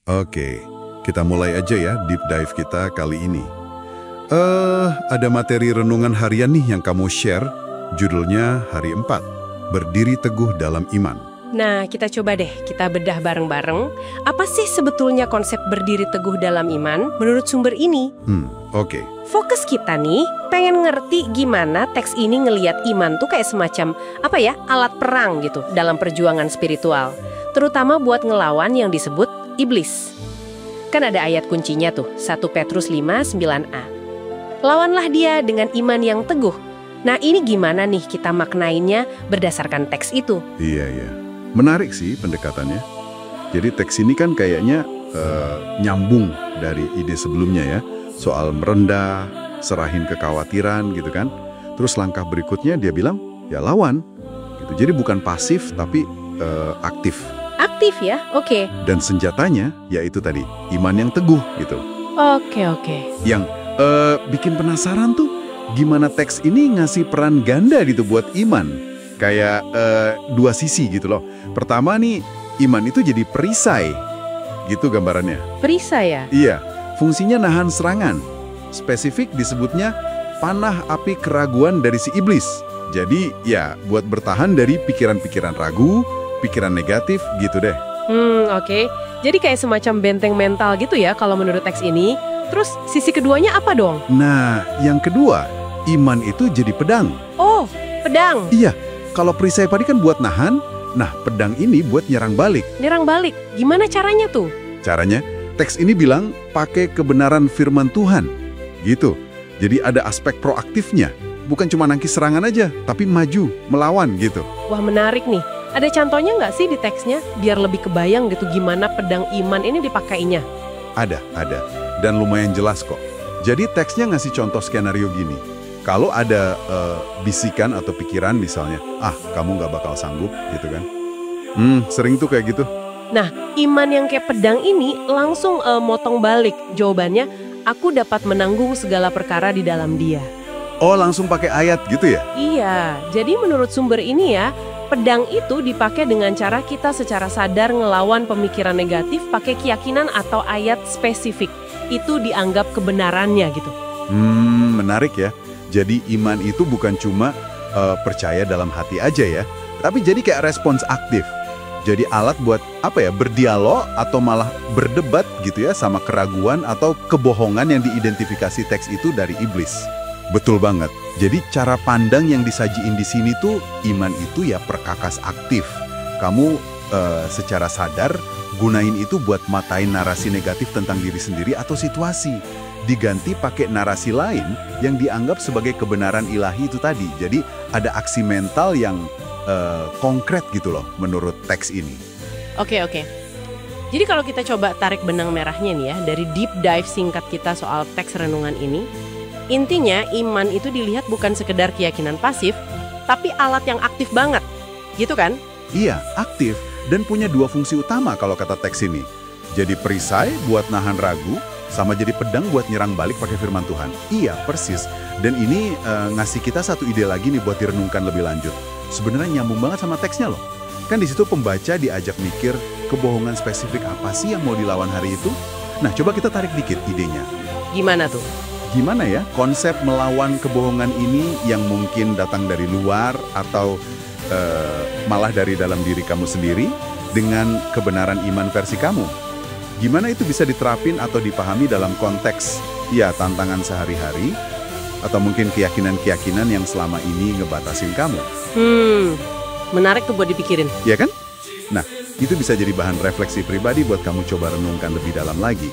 Oke, kita mulai aja ya deep dive kita kali ini. Ada materi renungan harian nih yang kamu share, judulnya Hari 4, Berdiri Teguh Dalam Iman. Nah, kita coba deh, kita bedah bareng-bareng. Apa sih sebetulnya konsep berdiri teguh dalam iman menurut sumber ini? Oke. Fokus kita nih, pengen ngerti gimana teks ini ngeliat iman tuh kayak semacam, alat perang gitu dalam perjuangan spiritual. Terutama buat ngelawan yang disebut iblis. Kan ada ayat kuncinya tuh, 1 Petrus 5, 9a. Lawanlah dia dengan iman yang teguh. Nah, ini gimana nih kita maknainnya berdasarkan teks itu? Iya. Menarik sih pendekatannya. Jadi teks ini kan kayaknya nyambung dari ide sebelumnya ya. Soal merendah, serahin kekhawatiran gitu kan. Terus langkah berikutnya dia bilang, ya lawan. Gitu. Jadi bukan pasif tapi aktif. Aktif ya? Oke. Dan senjatanya yaitu tadi, iman yang teguh gitu. Oke. Yang bikin penasaran tuh, gimana teks ini ngasih peran ganda gitu buat iman. Kayak dua sisi gitu loh. Pertama nih, iman itu jadi perisai. Gitu gambarannya. Perisai ya? Iya, fungsinya nahan serangan. Spesifik disebutnya panah api keraguan dari si iblis. Jadi ya buat bertahan dari pikiran-pikiran ragu, pikiran negatif gitu deh. Oke. Jadi kayak semacam benteng mental gitu ya kalau menurut teks ini. Terus sisi keduanya apa dong? Nah, yang kedua, iman itu jadi pedang. Oh, pedang. Iya, kalau perisai tadi kan buat nahan, nah pedang ini buat nyerang balik. Nyerang balik. Gimana caranya tuh? Caranya, teks ini bilang pakai kebenaran firman Tuhan. Gitu. Jadi ada aspek proaktifnya. Bukan cuma nangkis serangan aja, tapi maju, melawan gitu. Wah, menarik nih. Ada contohnya nggak sih di teksnya? Biar lebih kebayang gitu gimana pedang iman ini dipakainya. Ada. Dan lumayan jelas kok. Jadi teksnya ngasih contoh skenario gini. Kalau ada bisikan atau pikiran misalnya, kamu nggak bakal sanggup gitu kan. Sering tuh kayak gitu. Nah, iman yang kayak pedang ini langsung motong balik. Jawabannya, aku dapat menanggung segala perkara di dalam Dia. Oh, langsung pakai ayat gitu ya? Iya, jadi menurut sumber ini ya, pedang itu dipakai dengan cara kita secara sadar ngelawan pemikiran negatif pakai keyakinan atau ayat spesifik. Itu dianggap kebenarannya gitu. Menarik ya. Jadi iman itu bukan cuma percaya dalam hati aja ya, tapi jadi kayak respons aktif. Jadi alat buat berdialog atau malah berdebat gitu ya sama keraguan atau kebohongan yang diidentifikasi teks itu dari iblis. Betul banget. Jadi cara pandang yang disajiin di sini tuh iman itu ya perkakas aktif. Kamu secara sadar gunain itu buat matain narasi negatif tentang diri sendiri atau situasi. Diganti pakai narasi lain yang dianggap sebagai kebenaran ilahi itu tadi. Jadi ada aksi mental yang konkret gitu loh menurut teks ini. Oke. Jadi kalau kita coba tarik benang merahnya nih ya, dari deep dive singkat kita soal teks renungan ini, intinya iman itu dilihat bukan sekedar keyakinan pasif, tapi alat yang aktif banget. Gitu kan? Iya, aktif dan punya dua fungsi utama kalau kata teks ini. Jadi perisai buat nahan ragu, sama jadi pedang buat nyerang balik pakai firman Tuhan. Iya, persis. Dan ini ngasih kita satu ide lagi nih buat direnungkan lebih lanjut. Sebenarnya nyambung banget sama teksnya loh. Kan di situ pembaca diajak mikir kebohongan spesifik apa sih yang mau dilawan hari itu. Nah, coba kita tarik dikit idenya. Gimana tuh? Gimana ya konsep melawan kebohongan ini yang mungkin datang dari luar atau malah dari dalam diri kamu sendiri dengan kebenaran iman versi kamu? Gimana itu bisa diterapin atau dipahami dalam konteks tantangan sehari-hari atau mungkin keyakinan-keyakinan yang selama ini ngebatasin kamu? Menarik tuh buat dipikirin. Iya kan? Nah, itu bisa jadi bahan refleksi pribadi buat kamu coba renungkan lebih dalam lagi.